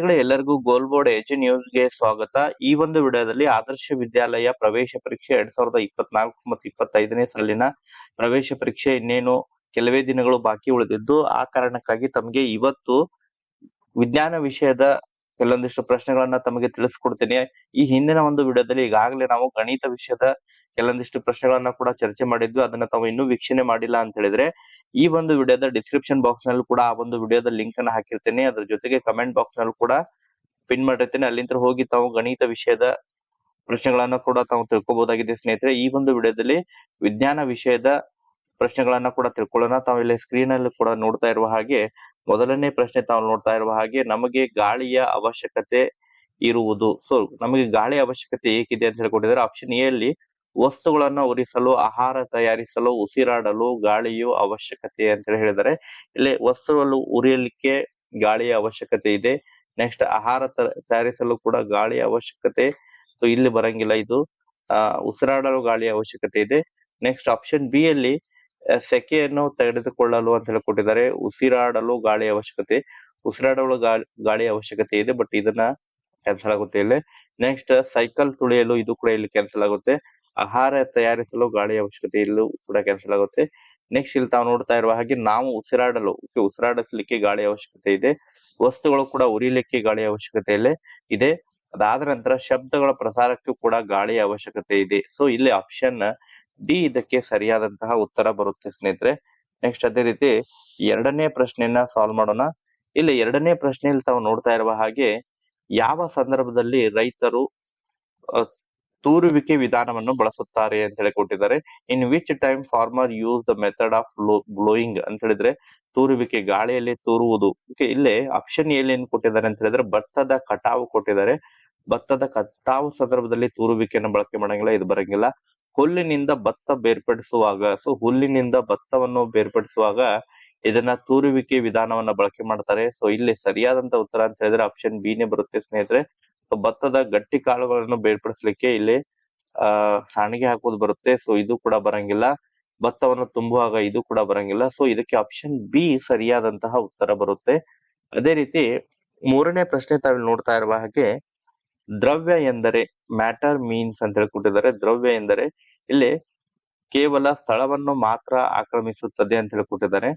ವಿದ್ಯಾರ್ಥಿಗಳೇ, ಎಲ್ಲರಿಗೂ ಗೋಲ್ ಬೋರ್ಡ್ ಎಜು ನ್ಯೂಸ್ಗೆ ಸ್ವಾಗತ. ಈ ಒಂದು ವಿಡಿಯೋದಲ್ಲಿ ಆದರ್ಶ ವಿದ್ಯಾಲಯ ಪ್ರವೇಶ ಪರೀಕ್ಷೆ 2024 ಮತ್ತು 25ನೇ ಸಾಲಿನ ಪ್ರವೇಶ ಪರೀಕ್ಷೆ ಇನ್ನೇನು ಕೆಲವೇ ದಿನಗಳು ಬಾಕಿ ಉಳಿದಿದ್ದು, ಆ ಕಾರಣಕ್ಕಾಗಿ ತಮಗೆ ಇವತ್ತು ವಿಜ್ಞಾನ ವಿಷಯದ ಕೆಲವೊಂದಿಷ್ಟು ಪ್ರಶ್ನೆಗಳನ್ನ ತಮಗೆ ತಿಳಿಸ್ಕೊಡ್ತೀನಿ. ಈ ಹಿಂದಿನ ಒಂದು ವಿಡಿಯೋದಲ್ಲಿ ಈಗಾಗಲೇ ನಾವು ಗಣಿತ ವಿಷಯದ ಕೆಲವೊಂದಿಷ್ಟು ಪ್ರಶ್ನೆಗಳನ್ನ ಕೂಡ ಚರ್ಚೆ ಮಾಡಿದ್ವಿ. ಅದನ್ನ ತಾವು ಇನ್ನೂ ವೀಕ್ಷಣೆ ಮಾಡಿಲ್ಲ ಅಂತ ಹೇಳಿದ್ರೆ ಈ ಒಂದು ವಿಡಿಯೋದ ಡಿಸ್ಕ್ರಿಪ್ಷನ್ ಬಾಕ್ಸ್ ನಲ್ಲೂ ಕೂಡ ಆ ಒಂದು ವಿಡಿಯೋದ ಲಿಂಕ್ ಅನ್ನ ಹಾಕಿರ್ತೇನೆ. ಅದ್ರ ಜೊತೆಗೆ ಕಮೆಂಟ್ ಬಾಕ್ಸ್ ನಲ್ಲೂ ಕೂಡ ಪಿನ್ ಮಾಡಿರ್ತೇನೆ. ಅಲ್ಲಿಂದ ಹೋಗಿ ತಾವು ಗಣಿತ ವಿಷಯದ ಪ್ರಶ್ನೆಗಳನ್ನ ಕೂಡ ತಾವು ತಿಳ್ಕೊಬಹುದಾಗಿದೆ ಸ್ನೇಹಿತರೆ. ಈ ಒಂದು ವಿಡಿಯೋದಲ್ಲಿ ವಿಜ್ಞಾನ ವಿಷಯದ ಪ್ರಶ್ನೆಗಳನ್ನ ಕೂಡ ತಿಳ್ಕೊಳ್ಳೋಣ. ತಾವು ಇಲ್ಲಿ ಸ್ಕ್ರೀನ್ ಅಲ್ಲಿ ಕೂಡ ನೋಡ್ತಾ ಇರುವ ಹಾಗೆ ಮೊದಲನೇ ಪ್ರಶ್ನೆ ತಾವು ನೋಡ್ತಾ ಇರುವ ಹಾಗೆ, ನಮಗೆ ಗಾಳಿಯ ಅವಶ್ಯಕತೆ ಇರುವುದು. ಸೊ ನಮಗೆ ಗಾಳಿ ಅವಶ್ಯಕತೆ ಏಕಿದೆ ಅಂತ ಹೇಳ್ಕೊಟ್ಟಿದ್ದಾರೆ. ಆಪ್ಷನ್ ಎ ಅಲ್ಲಿ ವಸ್ತುಗಳನ್ನ ಉರಿಸಲು, ಆಹಾರ ತಯಾರಿಸಲು, ಉಸಿರಾಡಲು ಗಾಳಿಯು ಅವಶ್ಯಕತೆ ಅಂತ ಹೇಳಿದ್ದಾರೆ. ಇಲ್ಲಿ ವಸ್ತುಗಳು ಉರಿಯಲಿಕ್ಕೆ ಗಾಳಿಯ ಅವಶ್ಯಕತೆ ಇದೆ. ನೆಕ್ಸ್ಟ್ ಆಹಾರ ತಯಾರಿಸಲು ಕೂಡ ಗಾಳಿಯ ಅವಶ್ಯಕತೆ ಸೊ ಇಲ್ಲಿ ಬರಂಗಿಲ್ಲ. ಇದು ಉಸಿರಾಡಲು ಗಾಳಿಯ ಅವಶ್ಯಕತೆ ಇದೆ. ನೆಕ್ಸ್ಟ್ ಆಪ್ಷನ್ ಬಿ ಅಲ್ಲಿ ಸೆಕೆಯನ್ನು ತೆಗೆದುಕೊಳ್ಳಲು ಅಂತ ಹೇಳ್ಕೊಟ್ಟಿದ್ದಾರೆ. ಉಸಿರಾಡಲು ಗಾಳಿಯ ಅವಶ್ಯಕತೆ, ಉಸಿರಾಡಲು ಗಾಳಿಯ ಅವಶ್ಯಕತೆ ಇದೆ, ಬಟ್ ಇದನ್ನ ಕ್ಯಾನ್ಸಲ್ ಆಗುತ್ತೆ ಇಲ್ಲಿ. ನೆಕ್ಸ್ಟ್ ಸೈಕಲ್ ತುಳಿಯಲು, ಇದು ಕೂಡ ಇಲ್ಲಿ ಕ್ಯಾನ್ಸಲ್ ಆಗುತ್ತೆ. ಆಹಾರ ತಯಾರಿಸಲು ಗಾಳಿಯ ಅವಶ್ಯಕತೆ ಇಲ್ಲೂ ಕೂಡ ಕ್ಯಾನ್ಸಲ್ ಆಗುತ್ತೆ. ನೆಕ್ಸ್ಟ್ ಇಲ್ಲಿ ತಾವು ನೋಡ್ತಾ ಇರುವ ಹಾಗೆ, ನಾವು ಉಸಿರಾಡಲು, ಉಸಿರಾಡಿಸ್ಲಿಕ್ಕೆ ಗಾಳಿಯ ಅವಶ್ಯಕತೆ ಇದೆ. ವಸ್ತುಗಳು ಕೂಡ ಉರಿಲಿಕ್ಕೆ ಗಾಳಿಯ ಅವಶ್ಯಕತೆ ಇದೆ. ಅದಾದ ನಂತರ ಶಬ್ದಗಳ ಪ್ರಸಾರಕ್ಕೂ ಕೂಡ ಗಾಳಿಯ ಅವಶ್ಯಕತೆ ಇದೆ. ಸೊ ಇಲ್ಲಿ ಆಪ್ಷನ್ ಡಿ ಇದಕ್ಕೆ ಸರಿಯಾದಂತಹ ಉತ್ತರ ಬರುತ್ತೆ ಸ್ನೇಹಿತರೆ. ನೆಕ್ಸ್ಟ್ ಅದೇ ರೀತಿ ಎರಡನೇ ಪ್ರಶ್ನೆಯನ್ನ ಸಾಲ್ವ್ ಮಾಡೋಣ. ಇಲ್ಲಿ ಎರಡನೇ ಪ್ರಶ್ನೆಯಲ್ಲಿ ತಾವು ನೋಡ್ತಾ ಇರುವ ಹಾಗೆ, ಯಾವ ಸಂದರ್ಭದಲ್ಲಿ ರೈತರು ತೂರುವಿಕೆ ವಿಧಾನವನ್ನು ಬಳಸುತ್ತಾರೆ ಅಂತ ಹೇಳಿ ಕೊಟ್ಟಿದ್ದಾರೆ. In which time farmer use the method of blowing ಅಂತ ಹೇಳಿದ್ರೆ ತೂರುವಿಕೆ, ಗಾಳಿಯಲ್ಲಿ ತೂರುವುದು. ಇಲ್ಲೇ ಆಪ್ಷನ್ ಎಲ್ಲಿ ಏನ್ ಕೊಟ್ಟಿದ್ದಾರೆ ಅಂತ ಹೇಳಿದ್ರೆ ಭತ್ತದ ಕಟಾವು ಕೊಟ್ಟಿದ್ದಾರೆ. ಭತ್ತದ ಕಟಾವು ಸಂದರ್ಭದಲ್ಲಿ ತೂರುವಿಕೆಯನ್ನು ಬಳಕೆ ಮಾಡಂಗಿಲ್ಲ, ಇದು ಬರಂಗಿಲ್ಲ. ಹುಲ್ಲಿನಿಂದ ಭತ್ತ ಬೇರ್ಪಡಿಸುವಾಗ, ಸೊ ಹುಲ್ಲಿನಿಂದ ಭತ್ತವನ್ನು ಬೇರ್ಪಡಿಸುವಾಗ ಇದನ್ನ ತೂರುವಿಕೆ ವಿಧಾನವನ್ನ ಬಳಕೆ ಮಾಡ್ತಾರೆ. ಸೊ ಇಲ್ಲಿ ಸರಿಯಾದಂತ ಉತ್ತರ ಅಂತ ಹೇಳಿದ್ರೆ ಆಪ್ಷನ್ ಬಿ ನೇ ಬರುತ್ತೆ ಸ್ನೇಹಿತರೆ. ಭತ್ತದ ಗಟ್ಟಿ ಕಾಳುಗಳನ್ನು ಬೇರ್ಪಡಿಸ್ಲಿಕ್ಕೆ ಇಲ್ಲಿ ಸಾಣಿಗೆ ಹಾಕೋದು ಬರುತ್ತೆ. ಸೊ ಇದು ಕೂಡ ಬರಂಗಿಲ್ಲ. ಭತ್ತವನ್ನು ತುಂಬುವಾಗ ಇದು ಕೂಡ ಬರಂಗಿಲ್ಲ. ಸೊ ಇದಕ್ಕೆ ಆಪ್ಷನ್ ಬಿ ಸರಿಯಾದಂತಹ ಉತ್ತರ ಬರುತ್ತೆ. ಅದೇ ರೀತಿ ಮೂರನೇ ಪ್ರಶ್ನೆ ತಾವು ನೋಡ್ತಾ ಇರುವ ಹಾಗೆ, ದ್ರವ್ಯ ಎಂದರೆ, ಮ್ಯಾಟರ್ ಮೀನ್ಸ್ ಅಂತ ಹೇಳ್ಕೊಟ್ಟಿದ್ದಾರೆ. ದ್ರವ್ಯ ಎಂದರೆ ಇಲ್ಲಿ ಕೇವಲ ಸ್ಥಳವನ್ನು ಮಾತ್ರ ಆಕ್ರಮಿಸುತ್ತದೆ ಅಂತ ಹೇಳ್ಕೊಟ್ಟಿದ್ದಾರೆ.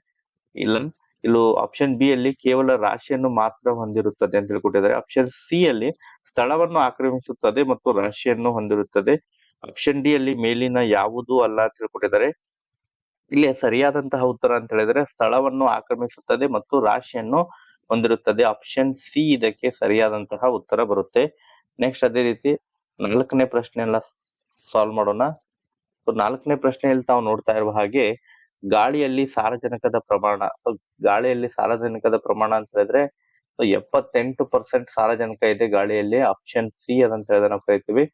ಇಲ್ಲೂ ಆಪ್ಷನ್ ಬಿ ಅಲ್ಲಿ ಕೇವಲ ರಾಶಿಯನ್ನು ಮಾತ್ರ ಹೊಂದಿರುತ್ತದೆ ಅಂತ ಹೇಳ್ಕೊಟ್ಟಿದ್ದಾರೆ. ಆಪ್ಷನ್ ಸಿ ಅಲ್ಲಿ ಸ್ಥಳವನ್ನು ಆಕ್ರಮಿಸುತ್ತದೆ ಮತ್ತು ರಾಶಿಯನ್ನು ಹೊಂದಿರುತ್ತದೆ. ಆಪ್ಷನ್ ಡಿ ಅಲ್ಲಿ ಮೇಲಿನ ಯಾವುದೂ ಅಲ್ಲ ಅಂತ ಹೇಳ್ಕೊಟ್ಟಿದ್ದಾರೆ. ಇಲ್ಲಿ ಸರಿಯಾದಂತಹ ಉತ್ತರ ಅಂತ ಹೇಳಿದ್ರೆ ಸ್ಥಳವನ್ನು ಆಕ್ರಮಿಸುತ್ತದೆ ಮತ್ತು ರಾಶಿಯನ್ನು ಹೊಂದಿರುತ್ತದೆ. ಆಪ್ಷನ್ ಸಿ ಇದಕ್ಕೆ ಸರಿಯಾದಂತಹ ಉತ್ತರ ಬರುತ್ತೆ. ನೆಕ್ಸ್ಟ್ ಅದೇ ರೀತಿ ನಾಲ್ಕನೇ ಪ್ರಶ್ನೆಯನ್ನ ಸಾಲ್ವ್ ಮಾಡೋಣ. ನಾಲ್ಕನೇ ಪ್ರಶ್ನೆಯಲ್ಲಿ ತಾವು ನೋಡ್ತಾ ಇರುವ ಹಾಗೆ, ಗಾಳಿಯಲ್ಲಿ ಸಾರಜನಕದ ಪ್ರಮಾಣ. ಸೊ ಗಾಳಿಯಲ್ಲಿ ಸಾರಜನಕದ ಪ್ರಮಾಣ ಅಂತ ಹೇಳಿದ್ರೆ 78% ಸಾರಜನಕ ಇದೆ ಗಾಳಿಯಲ್ಲಿ. ಆಪ್ಷನ್ ಸಿ ಅದಂತ ಹೇಳಿದ್ರೆ ನಾವು ಕರಿತೀವಿ.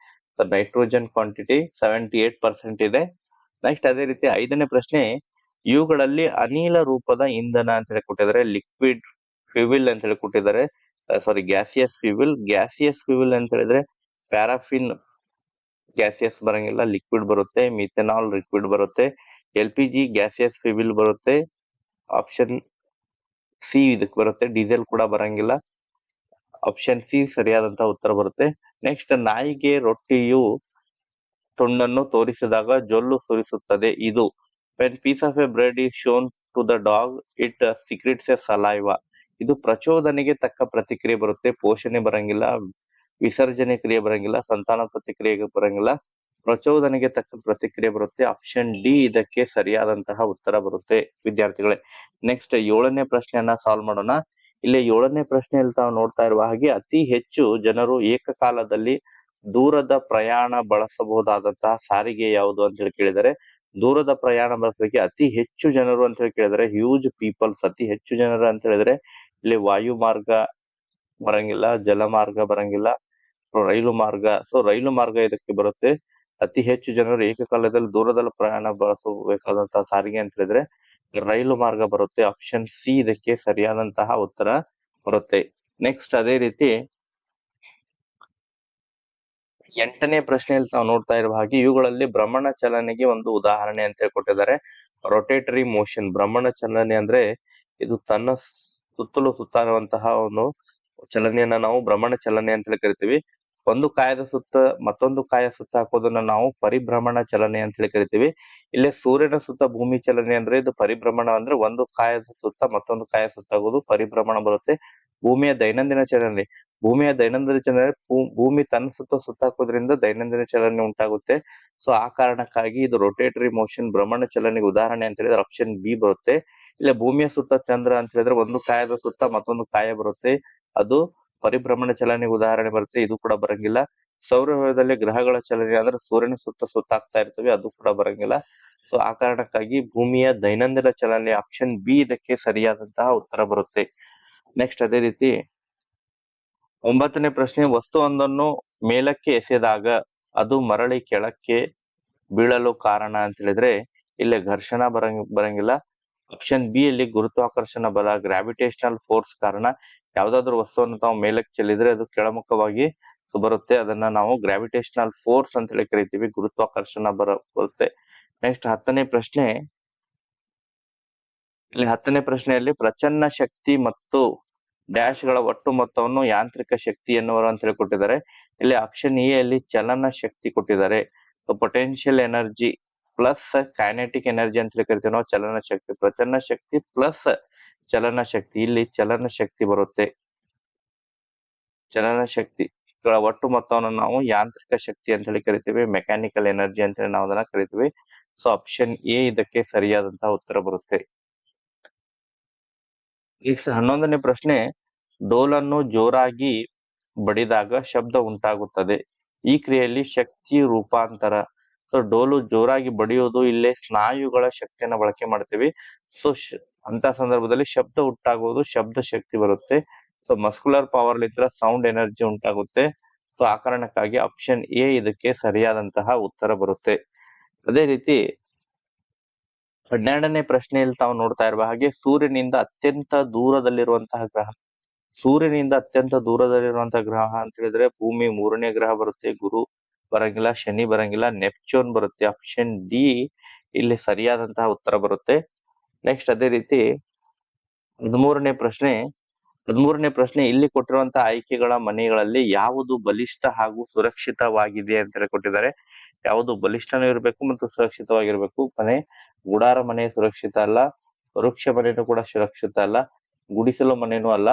ನೈಟ್ರೋಜನ್ ಕ್ವಾಂಟಿಟಿ 78% ಇದೆ. ನೆಕ್ಸ್ಟ್ ಅದೇ ರೀತಿ ಐದನೇ ಪ್ರಶ್ನೆ, ಇವುಗಳಲ್ಲಿ ಅನಿಲ ರೂಪದ ಇಂಧನ ಅಂತ ಹೇಳಿ ಕೊಟ್ಟಿದ್ದಾರೆ. ಲಿಕ್ವಿಡ್ ಫ್ಯೂವಿಲ್ ಅಂತ ಹೇಳಿ ಕೊಟ್ಟಿದ್ದಾರೆ. ಸಾರಿ, ಗ್ಯಾಸಿಯಸ್ ಫ್ಯೂವಿಲ್. ಗ್ಯಾಸಿಯಸ್ ಫ್ಯೂವಿಲ್ ಅಂತ ಹೇಳಿದ್ರೆ ಪ್ಯಾರಾಫಿನ್ ಗ್ಯಾಸಿಯಸ್ ಬರಂಗಿಲ್ಲ, ಲಿಕ್ವಿಡ್ ಬರುತ್ತೆ. ಮಿಥೆನಾಲ್ ಲಿಕ್ವಿಡ್ ಬರುತ್ತೆ. LPG ಗ್ಯಾಸಿಯಸ್ ಫ್ಯೂವಿಲ್ ಬರುತ್ತೆ. ಆಪ್ಷನ್ ಸಿ ಇದಕ್ಕೆ ಬರುತ್ತೆ. ಡೀಸೆಲ್ ಕೂಡ ಬರಂಗಿಲ್ಲ. ಆಪ್ಷನ್ ಸಿ ಸರಿಯಾದಂತಹ ಉತ್ತರ ಬರುತ್ತೆ. ನೆಕ್ಸ್ಟ್, ನಾಯಿಗೆ ರೊಟ್ಟಿಯು ತುಂಡನ್ನು ತೋರಿಸಿದಾಗ ಜೊಲ್ಲು ಸುರಿಸುತ್ತದೆ. ಇದು when piece of a bread is shown to the dog, it secretes a saliva. ಇದು ಪ್ರಚೋದನೆಗೆ ತಕ್ಕ ಪ್ರತಿಕ್ರಿಯೆ ಬರುತ್ತೆ. ಪೋಷಣೆ ಬರಂಗಿಲ್ಲ, ವಿಸರ್ಜನೆ ಕ್ರಿಯೆ ಬರಂಗಿಲ್ಲ, ಸಂತಾನ ಪ್ರತಿಕ್ರಿಯೆ ಬರಂಗಿಲ್ಲ. ಪ್ರಚೋದನೆಗೆ ತಕ್ಕ ಪ್ರತಿಕ್ರಿಯೆ ಬರುತ್ತೆ. ಆಪ್ಷನ್ ಡಿ ಇದಕ್ಕೆ ಸರಿಯಾದಂತಹ ಉತ್ತರ ಬರುತ್ತೆ ವಿದ್ಯಾರ್ಥಿಗಳೇ. ನೆಕ್ಸ್ಟ್ ಏಳನೇ ಪ್ರಶ್ನೆಯನ್ನ ಸಾಲ್ವ್ ಮಾಡೋಣ. ಇಲ್ಲಿ ಏಳನೇ ಪ್ರಶ್ನೆಯಲ್ಲಿ ತಾವು ನೋಡ್ತಾ ಇರುವ ಹಾಗೆ, ಅತಿ ಹೆಚ್ಚು ಜನರು ಏಕಕಾಲದಲ್ಲಿ ದೂರದ ಪ್ರಯಾಣ ಬಳಸಬಹುದಾದಂತಹ ಸಾರಿಗೆ ಯಾವುದು ಅಂತ ಹೇಳಿ ಕೇಳಿದರೆ, ದೂರದ ಪ್ರಯಾಣ ಬಳಸಲಿಕ್ಕೆ ಅತಿ ಹೆಚ್ಚು ಜನರು ಅಂತ ಹೇಳಿ ಕೇಳಿದರೆ ಹ್ಯೂಜ್ ಪೀಪಲ್ಸ್, ಅತಿ ಹೆಚ್ಚು ಜನರು ಅಂತ ಹೇಳಿದ್ರೆ ಇಲ್ಲಿ ವಾಯು ಮಾರ್ಗ ಬರಂಗಿಲ್ಲ, ಜಲ ಮಾರ್ಗ ಬರಂಗಿಲ್ಲ, ರೈಲು ಮಾರ್ಗ. ಸೊ ರೈಲು ಮಾರ್ಗ ಇದಕ್ಕೆ ಬರುತ್ತೆ. ಅತಿ ಹೆಚ್ಚು ಜನರು ಏಕಕಾಲದಲ್ಲಿ ದೂರದಲ್ಲಿ ಪ್ರಯಾಣ ಬಳಸಬೇಕಾದಂತಹ ಸಾರಿಗೆ ಅಂತ ಹೇಳಿದ್ರೆ ರೈಲು ಮಾರ್ಗ ಬರುತ್ತೆ. ಆಪ್ಷನ್ ಸಿ ಇದಕ್ಕೆ ಸರಿಯಾದಂತಹ ಉತ್ತರ ಬರುತ್ತೆ. ನೆಕ್ಸ್ಟ್ ಅದೇ ರೀತಿ ಎಂಟನೇ ಪ್ರಶ್ನೆಯಲ್ಲಿ ನಾವು ನೋಡ್ತಾ ಇರುವ ಹಾಗೆ, ಇವುಗಳಲ್ಲಿ ಭ್ರಮಣ ಚಲನೆಗೆ ಒಂದು ಉದಾಹರಣೆ ಅಂತ ಹೇಳ್ಕೊಟ್ಟಿದ್ದಾರೆ. Rotatory motion. ಭ್ರಮಣ ಚಲನೆ ಅಂದ್ರೆ ಇದು ತನ್ನ ಸುತ್ತಲೂ ಸುತ್ತಾಡುವಂತಹ ಚಲನೆಯನ್ನ ನಾವು ಭ್ರಮಣ ಚಲನೆ ಅಂತ ಹೇಳಿ ಕರಿತೀವಿ. ಒಂದು ಕಾಯದ ಸುತ್ತ ಮತ್ತೊಂದು ಕಾಯ ಸುತ್ತ ಹಾಕೋದನ್ನ ನಾವು ಪರಿಭ್ರಮಣ ಚಲನೆ ಅಂತ ಹೇಳಿ ಕರಿತೀವಿ. ಇಲ್ಲೇ ಸೂರ್ಯನ ಸುತ್ತ ಭೂಮಿ ಚಲನೆ ಅಂದ್ರೆ ಇದು ಪರಿಭ್ರಮಣ, ಅಂದ್ರೆ ಒಂದು ಕಾಯದ ಸುತ್ತ ಮತ್ತೊಂದು ಕಾಯ ಸುತ್ತಾಗೋದು ಪರಿಭ್ರಮಣ ಬರುತ್ತೆ. ಭೂಮಿಯ ದೈನಂದಿನ ಚಲನೆ, ಭೂಮಿ ತನ್ನ ಸುತ್ತ ಹಾಕೋದ್ರಿಂದ ದೈನಂದಿನ ಚಲನೆ ಉಂಟಾಗುತ್ತೆ. ಸೊ ಆ ಕಾರಣಕ್ಕಾಗಿ ಇದು ರೊಟೇಟರಿ ಮೋಷನ್, ಭ್ರಮಣ ಚಲನೆಗೆ ಉದಾಹರಣೆ ಅಂತ ಹೇಳಿದ್ರೆ ಆಪ್ಷನ್ ಬಿ ಬರುತ್ತೆ. ಇಲ್ಲ ಭೂಮಿಯ ಸುತ್ತ ಚಂದ್ರ ಅಂತ ಹೇಳಿದ್ರೆ ಒಂದು ಕಾಯದ ಸುತ್ತ ಮತ್ತೊಂದು ಕಾಯ ಬರುತ್ತೆ, ಅದು ಪರಿಭ್ರಮಣ ಚಲನೆಗೆ ಉದಾಹರಣೆ ಬರುತ್ತೆ, ಇದು ಕೂಡ ಬರಂಗಿಲ್ಲ. ಸೌರವ್ಯೂಹದಲ್ಲಿ ಗ್ರಹಗಳ ಚಲನೆ ಅಂದ್ರೆ ಸೂರ್ಯನ ಸುತ್ತಾಗ್ತಾ ಇರ್ತವೆ, ಅದು ಕೂಡ ಬರಂಗಿಲ್ಲ. ಸೊ ಆ ಕಾರಣಕ್ಕಾಗಿ ಭೂಮಿಯ ದೈನಂದಿನ ಚಲನೆ ಆಪ್ಷನ್ ಬಿ ಇದಕ್ಕೆ ಸರಿಯಾದಂತಹ ಉತ್ತರ ಬರುತ್ತೆ. ನೆಕ್ಸ್ಟ್ ಅದೇ ರೀತಿ 9ನೇ ಪ್ರಶ್ನೆ, ವಸ್ತುವೊಂದನ್ನು ಮೇಲಕ್ಕೆ ಎಸೆದಾಗ ಅದು ಮರಳಿ ಕೆಳಕ್ಕೆ ಬೀಳಲು ಕಾರಣ ಅಂತ ಹೇಳಿದ್ರೆ ಇಲ್ಲಿ ಘರ್ಷಣ ಬರಂಗಿಲ್ಲ. ಆಪ್ಷನ್ ಬಿ ಅಲ್ಲಿ ಗುರುತ್ವಾಕರ್ಷಣ ಬಲ, ಗ್ರಾವಿಟೇಷನಲ್ ಫೋರ್ಸ್ ಕಾರಣ. ಯಾವ್ದಾದ್ರು ವಸ್ತುವನ್ನು ತಾವು ಮೇಲಕ್ಕೆ ಚೆಲ್ಲಿದ್ರೆ ಅದು ಕೆಳಮುಖವಾಗಿ ಬರುತ್ತೆ, ಅದನ್ನ ನಾವು ಗ್ರಾವಿಟೇಷನಲ್ ಫೋರ್ಸ್ ಅಂತ ಹೇಳಿ ಕರಿತೀವಿ, ಗುರುತ್ವಾಕರ್ಷಣ ಬರುತ್ತೆ. ನೆಕ್ಸ್ಟ್ 10ನೇ ಪ್ರಶ್ನೆ, ಇಲ್ಲಿ 10ನೇ ಪ್ರಶ್ನೆಯಲ್ಲಿ ಪ್ರಚನ್ನ ಶಕ್ತಿ ಮತ್ತು ಡ್ಯಾಶ್ ಗಳ ಒಟ್ಟು ಮೊತ್ತವನ್ನು ಯಾಂತ್ರಿಕ ಶಕ್ತಿ ಎನ್ನುವರು ಅಂತ ಹೇಳಿ ಕೊಟ್ಟಿದ್ದಾರೆ. ಇಲ್ಲಿ ಆಪ್ಷನ್ ಎ ಅಲ್ಲಿ ಚಲನ ಶಕ್ತಿ ಕೊಟ್ಟಿದ್ದಾರೆ. Potential energy plus kinetic energy ಅಂತ ಹೇಳಿ ಕರಿತೀವಿ ನಾವು ಚಲನ ಶಕ್ತಿ. ಪ್ರಚನ್ನ ಶಕ್ತಿ ಪ್ಲಸ್ ಚಲನ ಶಕ್ತಿ, ಇಲ್ಲಿ ಚಲನ ಶಕ್ತಿ ಬರುತ್ತೆ. ಚಲನ ಶಕ್ತಿ ಒಟ್ಟು ಮೊತ್ತವನ್ನು ನಾವು ಯಾಂತ್ರಿಕ ಶಕ್ತಿ ಅಂತ ಹೇಳಿ ಕರಿತೀವಿ, ಮೆಕ್ಯಾನಿಕಲ್ ಎನರ್ಜಿ ಅಂತ ಹೇಳಿ ನಾವು ಅದನ್ನ ಕರಿತೀವಿ. ಸೊ ಆಪ್ಷನ್ ಎ ಇದಕ್ಕೆ ಸರಿಯಾದಂತಹ ಉತ್ತರ ಬರುತ್ತೆ. ಈಗ 11ನೇ ಪ್ರಶ್ನೆ, ಡೋಲನ್ನು ಜೋರಾಗಿ ಬಡಿದಾಗ ಶಬ್ದ ಉಂಟಾಗುತ್ತದೆ, ಈ ಕ್ರಿಯೆಯಲ್ಲಿ ಶಕ್ತಿ ರೂಪಾಂತರ. ಸೊ ಡೋಲು ಜೋರಾಗಿ ಬಡಿಯೋದು, ಇಲ್ಲೇ ಸ್ನಾಯುಗಳ ಶಕ್ತಿಯನ್ನ ಬಳಕೆ ಮಾಡ್ತೀವಿ. ಸೊ ಅಂತ ಸಂದರ್ಭದಲ್ಲಿ ಶಬ್ದ ಉಂಟಾಗುವುದು, ಶಬ್ದ ಶಕ್ತಿ ಬರುತ್ತೆ. ಸೊ ಮಸ್ಕ್ಯುಲರ್ ಪವರ್ ಲಿಂದ ಸೌಂಡ್ ಎನರ್ಜಿ ಉಂಟಾಗುತ್ತೆ. ಸೊ ಆ ಕಾರಣಕ್ಕಾಗಿ ಆಪ್ಷನ್ ಎ ಇದಕ್ಕೆ ಸರಿಯಾದಂತಹ ಉತ್ತರ ಬರುತ್ತೆ. ಅದೇ ರೀತಿ 12ನೇ ಪ್ರಶ್ನೆಯಲ್ಲಿ ತಾವು ನೋಡ್ತಾ ಇರುವ ಹಾಗೆ ಸೂರ್ಯನಿಂದ ಅತ್ಯಂತ ದೂರದಲ್ಲಿರುವಂತಹ ಗ್ರಹ ಅಂತ ಹೇಳಿದ್ರೆ ಭೂಮಿ 3ನೇ ಗ್ರಹ ಬರುತ್ತೆ, ಗುರು ಬರಂಗಿಲ್ಲ, ಶನಿ ಬರಂಗಿಲ್ಲ, ನೆಪ್ಚೂನ್ ಬರುತ್ತೆ. ಆಪ್ಷನ್ ಡಿ ಇಲ್ಲಿ ಸರಿಯಾದಂತಹ ಉತ್ತರ ಬರುತ್ತೆ. ನೆಕ್ಸ್ಟ್ ಅದೇ ರೀತಿ 13ನೇ ಪ್ರಶ್ನೆ, ಇಲ್ಲಿ ಕೊಟ್ಟಿರುವಂತಹ ಆಯ್ಕೆಗಳ ಮನೆಗಳಲ್ಲಿ ಯಾವುದು ಬಲಿಷ್ಠ ಹಾಗೂ ಸುರಕ್ಷಿತವಾಗಿದೆ ಅಂತ ಹೇಳಿ ಕೊಟ್ಟಿದ್ದಾರೆ. ಯಾವುದು ಬಲಿಷ್ಠನೂ ಇರಬೇಕು ಮತ್ತು ಸುರಕ್ಷಿತವಾಗಿರ್ಬೇಕು. ಗುಡಾರ ಮನೆ ಸುರಕ್ಷಿತ ಅಲ್ಲ, ವೃಕ್ಷ ಮನೆಯೂ ಕೂಡ ಸುರಕ್ಷಿತ ಅಲ್ಲ, ಗುಡಿಸಲು ಮನೆಯೂ ಅಲ್ಲ.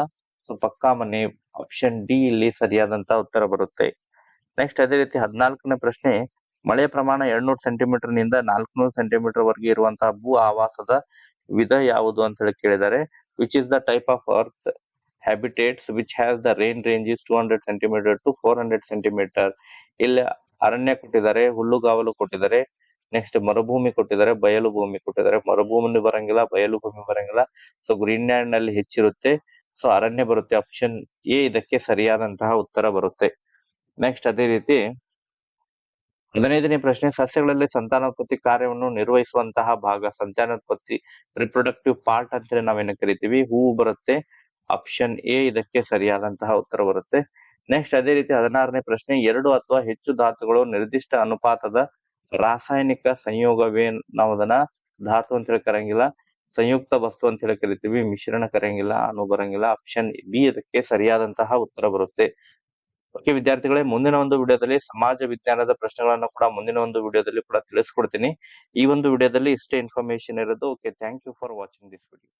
ಸೊ ಪಕ್ಕಾ ಮನೆ, ಆಪ್ಷನ್ ಡಿ ಇಲ್ಲಿ ಸರಿಯಾದಂತಹ ಉತ್ತರ ಬರುತ್ತೆ. ನೆಕ್ಸ್ಟ್ ಅದೇ ರೀತಿ 14ನೇ ಪ್ರಶ್ನೆ, ಮಳೆಯ ಪ್ರಮಾಣ 200 ಸೆಂಟಿಮೀಟರ್ ನಿಂದ 400 ಸೆಂಟಿಮೀಟರ್ ವರೆಗೆ ಇರುವಂತಹ ಭೂ ಆವಾಸದ ವಿಧ ಯಾವುದು ಅಂತ ಹೇಳಿ ಕೇಳಿದ್ದಾರೆ. Which is the type of earth habitats which has the rain range is 200 centimeter to 400 centimeter. ಇಲ್ಲಿ ಅರಣ್ಯ ಕೊಟ್ಟಿದ್ದಾರೆ, ಹುಲ್ಲುಗಾವಲು ಕೊಟ್ಟಿದ್ದಾರೆ, ನೆಕ್ಸ್ಟ್ ಮರುಭೂಮಿ ಕೊಟ್ಟಿದ್ದಾರೆ, ಬಯಲು ಭೂಮಿ ಕೊಟ್ಟಿದ್ದಾರೆ. ಮರುಭೂಮಿ ಬರಂಗಿಲ್ಲ, ಬಯಲು ಭೂಮಿ ಬರಂಗಿಲ್ಲ. ಸೊ ಗ್ರೀನ್ ಲ್ಯಾಂಡ್ ನಲ್ಲಿ ಹೆಚ್ಚಿರುತ್ತೆ, ಸೊ ಅರಣ್ಯ ಬರುತ್ತೆ. ಆಪ್ಷನ್ ಎ ಇದಕ್ಕೆ ಸರಿಯಾದಂತಹ ಉತ್ತರ ಬರುತ್ತೆ. ನೆಕ್ಸ್ಟ್ ಅದೇ ರೀತಿ 15ನೇ ಪ್ರಶ್ನೆ, ಸಸ್ಯಗಳಲ್ಲಿ ಸಂತಾನೋತ್ಪತ್ತಿ ಕಾರ್ಯವನ್ನು ನಿರ್ವಹಿಸುವಂತಹ ಭಾಗ, ಸಂತಾನೋತ್ಪತ್ತಿ ರಿಪ್ರೊಡಕ್ಟಿವ್ ಪಾರ್ಟ್ ಅಂತೇಳಿ ನಾವೇನು ಕರಿತೀವಿ, ಹೂವು ಬರುತ್ತೆ. ಆಪ್ಷನ್ ಎ ಇದಕ್ಕೆ ಸರಿಯಾದಂತಹ ಉತ್ತರ ಬರುತ್ತೆ. ನೆಕ್ಸ್ಟ್ ಅದೇ ರೀತಿ 16ನೇ ಪ್ರಶ್ನೆ, 2 ಅಥವಾ ಹೆಚ್ಚು ಧಾತುಗಳು ನಿರ್ದಿಷ್ಟ ಅನುಪಾತದ ರಾಸಾಯನಿಕ ಸಂಯೋಗವೇ, ನಾವು ಅದನ್ನ ಧಾತು ಅಂತ ಹೇಳಿ ಕರಂಗಿಲ್ಲ, ಸಂಯುಕ್ತ ವಸ್ತು ಅಂತ ಹೇಳಿ ಕರಿತೀವಿ, ಮಿಶ್ರಣ ಕರಂಗಿಲ್ಲ, ಅಣು ಬರಂಗಿಲ್ಲ. ಆಪ್ಷನ್ ಬಿ ಇದಕ್ಕೆ ಸರಿಯಾದಂತಹ ಉತ್ತರ ಬರುತ್ತೆ. ಓಕೆ ವಿದ್ಯಾರ್ಥಿಗಳೇ, ಮುಂದಿನ ಒಂದು ವಿಡಿಯೋದಲ್ಲಿ ಸಮಾಜ ವಿಜ್ಞಾನದ ಪ್ರಶ್ನೆಗಳನ್ನು ಕೂಡ ಮುಂದಿನ ಒಂದು ವಿಡಿಯೋದಲ್ಲಿ ಕೂಡ ತಿಳಿಸ್ಕೊಡ್ತೀನಿ. ಈ ಒಂದು ವಿಡಿಯೋದಲ್ಲಿ ಇಷ್ಟೇ ಇನ್ಫಾರ್ಮೇಶನ್ ಇರೋದು. Okay, thank you for watching this video.